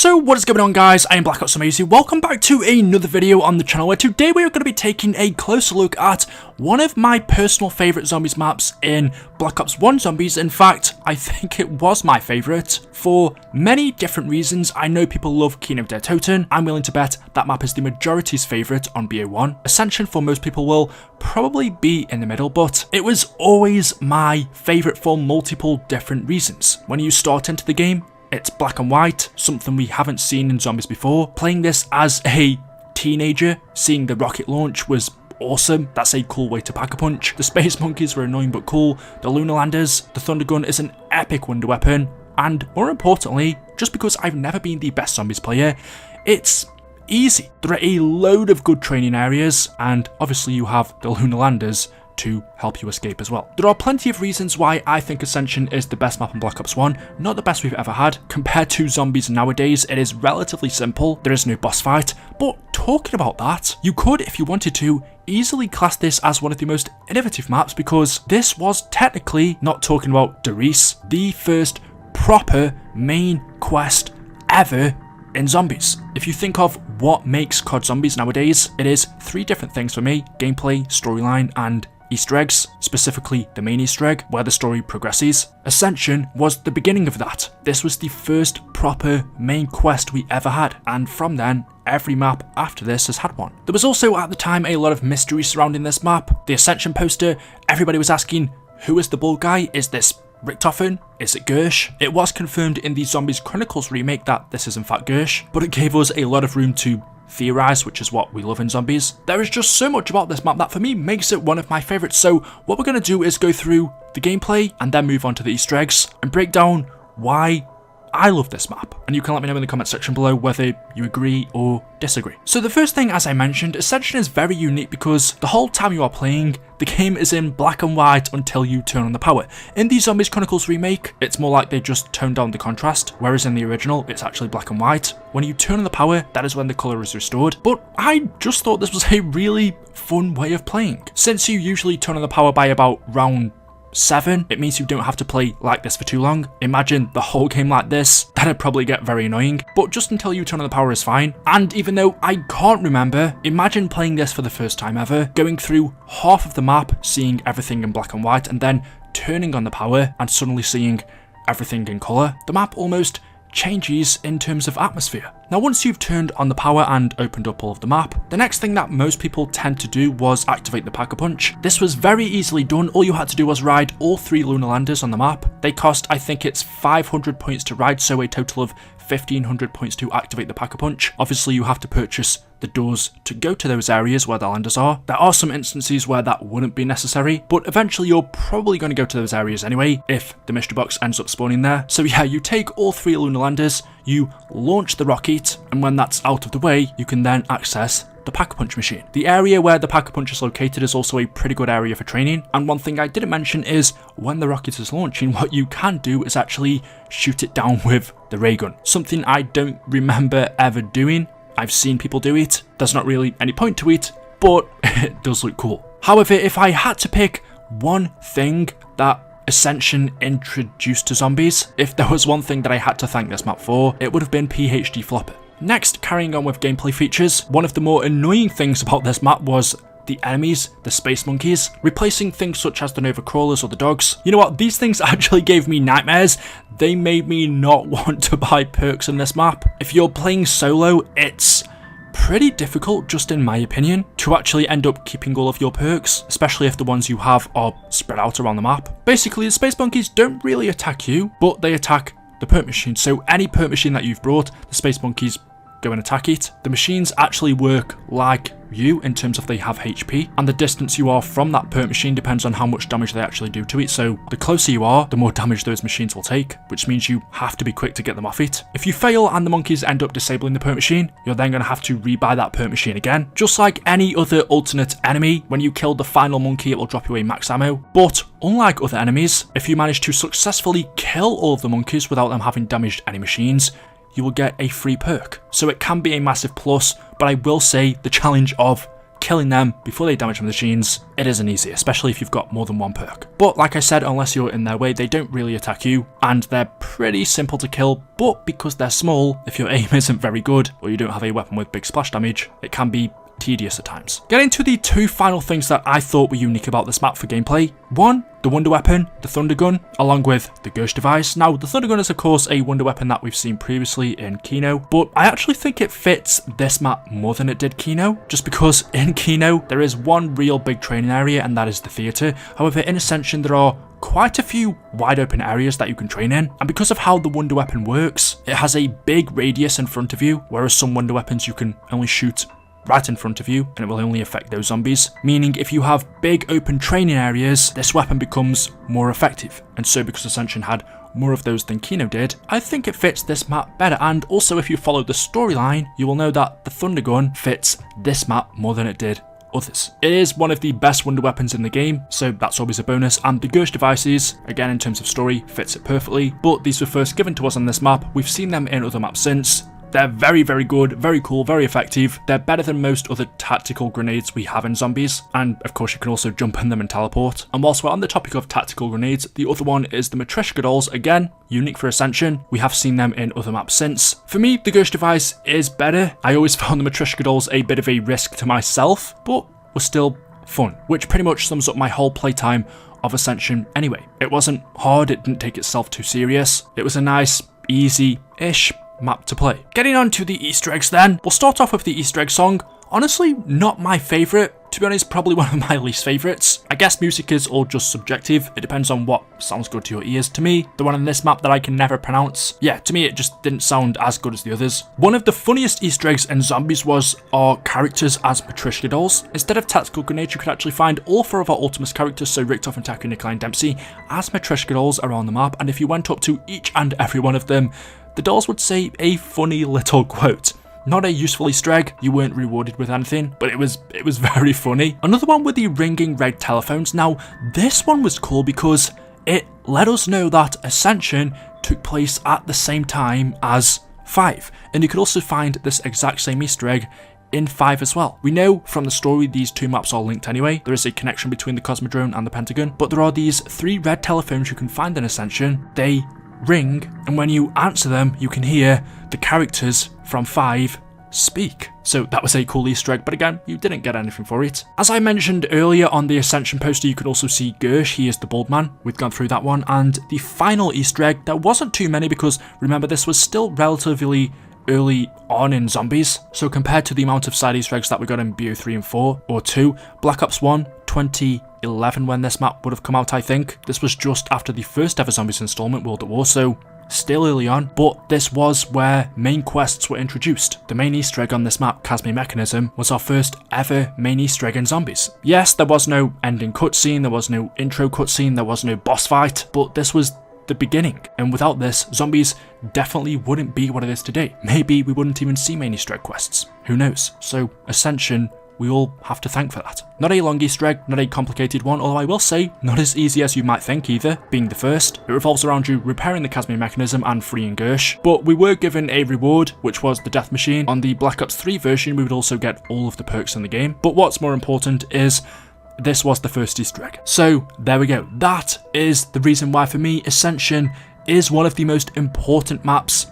So what is going on, guys? I am Black Ops Amazing. Welcome back to another video on the channel where today we are going to be taking a closer look at one of my personal favourite zombies maps in Black Ops 1 Zombies. In fact, I think it was my favourite for many different reasons. I know people love Kino der Toten. I'm willing to bet that map is the majority's favourite on BO1. Ascension for most people will probably be in the middle, but it was always my favourite for multiple different reasons. When you start into the game, it's black and white, something we haven't seen in Zombies before. Playing this as a teenager, seeing the rocket launch was awesome. That's a cool way to pack a punch. The space monkeys were annoying but cool. The lunar landers, the thunder gun is an epic wonder weapon. And more importantly, just because I've never been the best Zombies player, it's easy. There are a load of good training areas, and obviously you have the lunar landers to help you escape as well. There are plenty of reasons why I think Ascension is the best map in Black Ops 1, not the best we've ever had. Compared to Zombies nowadays, it is relatively simple, there is no boss fight, but talking about that, you could, if you wanted to, easily class this as one of the most innovative maps because this was technically, not talking about Darius, the first proper main quest ever in Zombies. If you think of what makes COD Zombies nowadays, it is three different things for me: gameplay, storyline, and Easter eggs, specifically the main Easter egg, where the story progresses. Ascension was the beginning of that. This was the first proper main quest we ever had, and from then, every map after this has had one. There was also at the time a lot of mystery surrounding this map. The Ascension poster, everybody was asking, who is the bald guy? Is this Richtofen? Is it Gersh? It was confirmed in the Zombies Chronicles remake that this is in fact Gersh, but it gave us a lot of room to theorize, which is what we love in Zombies. There is just so much about this map that for me makes it one of my favorites. So what we're going to do is go through the gameplay and then move on to the Easter eggs and break down why I love this map, and you can let me know in the comment section below whether you agree or disagree. So the first thing, as I mentioned, Ascension is very unique because the whole time you are playing, the game is in black and white until you turn on the power. In the Zombies Chronicles remake, it's more like they just toned down the contrast, whereas in the original, it's actually black and white. When you turn on the power, that is when the colour is restored. But I just thought this was a really fun way of playing. Since you usually turn on the power by about round 7, it means you don't have to play like this for too long. Imagine the whole game like this, that'd probably get very annoying, but just until you turn on the power is fine. And even though I can't remember, imagine playing this for the first time ever, going through half of the map, seeing everything in black and white, and then turning on the power and suddenly seeing everything in colour. The map almost changes in terms of atmosphere. Now, once you've turned on the power and opened up all of the map, the next thing that most people tend to do was activate the Pack-a-Punch. This was very easily done. All you had to do was ride all 3 lunar landers on the map. They cost, I think it's 500 points to ride, so a total of 1500 points to activate the Pack-a-Punch. Obviously, you have to purchase the doors to go to those areas where the landers are. There are some instances where that wouldn't be necessary, but eventually you're probably going to go to those areas anyway if the mystery box ends up spawning there. So yeah, you take all 3 lunar landers, you launch the rocket, and when that's out of the way, you can then access the Pack-a-Punch machine. The area where the Pack-a-Punch is located is also a pretty good area for training, and one thing I didn't mention is when the rocket is launching, what you can do is actually shoot it down with the ray gun. Something I don't remember ever doing. I've seen people do it. There's not really any point to it, but it does look cool. However, if I had to pick one thing that Ascension introduced to Zombies, if there was one thing that I had to thank this map for, it would have been PhD Flopper. Next, carrying on with gameplay features, one of the more annoying things about this map was the enemies, the space monkeys, replacing things such as the Nova Crawlers or the dogs. You know what, these things actually gave me nightmares. They made me not want to buy perks in this map. If you're playing solo, it's pretty difficult, just in my opinion, to actually end up keeping all of your perks, especially if the ones you have are spread out around the map. Basically, the space monkeys don't really attack you, but they attack the perk machine. So any perk machine that you've brought, the space monkeys go and attack it. The machines actually work like you in terms of they have HP, and the distance you are from that perk machine depends on how much damage they actually do to it. So the closer you are, the more damage those machines will take, which means you have to be quick to get them off it. If you fail and the monkeys end up disabling the perk machine, you're then going to have to rebuy that perk machine again. Just like any other alternate enemy, when you kill the final monkey, it will drop you a max ammo. But unlike other enemies, if you manage to successfully kill all of the monkeys without them having damaged any machines, you will get a free perk. So it can be a massive plus, but I will say the challenge of killing them before they damage the machines, it isn't easy, especially if you've got more than one perk. But like I said, unless you're in their way, they don't really attack you, and they're pretty simple to kill, but because they're small, if your aim isn't very good, or you don't have a weapon with big splash damage, it can be tedious at times. Getting to the two final things that I thought were unique about this map for gameplay. One, the wonder weapon, the thunder gun, along with the ghost device. Now, the thunder gun is of course a wonder weapon that we've seen previously in Kino, but I actually think it fits this map more than it did Kino, just because in Kino there is one real big training area, and that is the theatre. However, in Ascension there are quite a few wide open areas that you can train in, and because of how the wonder weapon works, it has a big radius in front of you, whereas some wonder weapons you can only shoot right in front of you, and it will only affect those zombies. Meaning if you have big open training areas, this weapon becomes more effective. And so because Ascension had more of those than Kino did, I think it fits this map better. And also if you follow the storyline, you will know that the thunder gun fits this map more than it did others. It is one of the best wonder weapons in the game, so that's always a bonus, and the ghost devices, again in terms of story, fits it perfectly, but these were first given to us on this map. We've seen them in other maps since. They're very, very good, very cool, very effective. They're better than most other tactical grenades we have in zombies. And of course you can also jump in them and teleport. And whilst we're on the topic of tactical grenades, the other one is the Matryoshka dolls. Again, unique for Ascension. We have seen them in other maps since. For me, the ghost device is better. I always found the Matryoshka dolls a bit of a risk to myself, but was still fun, which pretty much sums up my whole playtime of Ascension anyway. It wasn't hard, it didn't take itself too serious. It was a nice, easy-ish map to play. Getting on to the Easter eggs then. We'll start off with the Easter egg song. Honestly, not my favourite. To be honest, probably one of my least favourites. I guess music is all just subjective. It depends on what sounds good to your ears. To me, the one on this map that I can never pronounce, yeah, to me it just didn't sound as good as the others. One of the funniest Easter eggs in zombies was our characters as Matryoshka dolls. Instead of tactical grenades, you could actually find all four of our Ultimus characters, so Richtof, and Taku, Nikolai, and Dempsey, as Matryoshka dolls around the map, and if you went up to each and every one of them, the dolls would say a funny little quote. Not a useful Easter egg, you weren't rewarded with anything, but it was very funny. Another one with the ringing red telephones. Now, this one was cool because it let us know that Ascension took place at the same time as 5, and you could also find this exact same Easter egg in 5 as well. We know from the story these two maps are linked anyway. There is a connection between the Cosmodrome and the Pentagon, but there are these 3 red telephones you can find in Ascension. They ring, and when you answer them, you can hear the characters from 5 speak. So that was a cool Easter egg, but again, you didn't get anything for it. As I mentioned earlier on the Ascension poster, you can also see Gersh. He is the bald man. We've gone through that one. And the final Easter egg, there wasn't too many because remember, this was still relatively early on in zombies. So compared to the amount of side Easter eggs that we got in BO3 and 4 or 2, Black Ops 1, 2011 when this map would have come out, I think. This was just after the first ever zombies installment, World at War, so still early on, but this was where main quests were introduced. The main Easter egg on this map, Casme Mechanism, was our first ever main Easter egg in zombies. Yes, there was no ending cutscene, there was no intro cutscene, there was no boss fight, but this was the beginning, and without this, zombies definitely wouldn't be what it is today. Maybe we wouldn't even see main Easter egg quests. Who knows? So Ascension, we all have to thank for that. Not a long Easter egg, not a complicated one, although I will say, not as easy as you might think either, being the first. It revolves around you repairing the Casme Mechanism and freeing Gersh, but we were given a reward, which was the Death Machine. On the Black Ops 3 version, we would also get all of the perks in the game, but what's more important is this was the first Easter egg. So there we go. That is the reason why for me, Ascension is one of the most important maps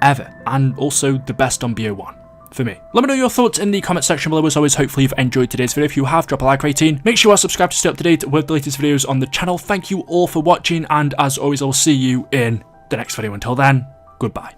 ever, and also the best on BO1. For me. Let me know your thoughts in the comment section below. As always, hopefully you've enjoyed today's video. If you have, drop a like rating. Make sure you are subscribed to stay up to date with the latest videos on the channel. Thank you all for watching, and as always, I'll see you in the next video. Until then, goodbye.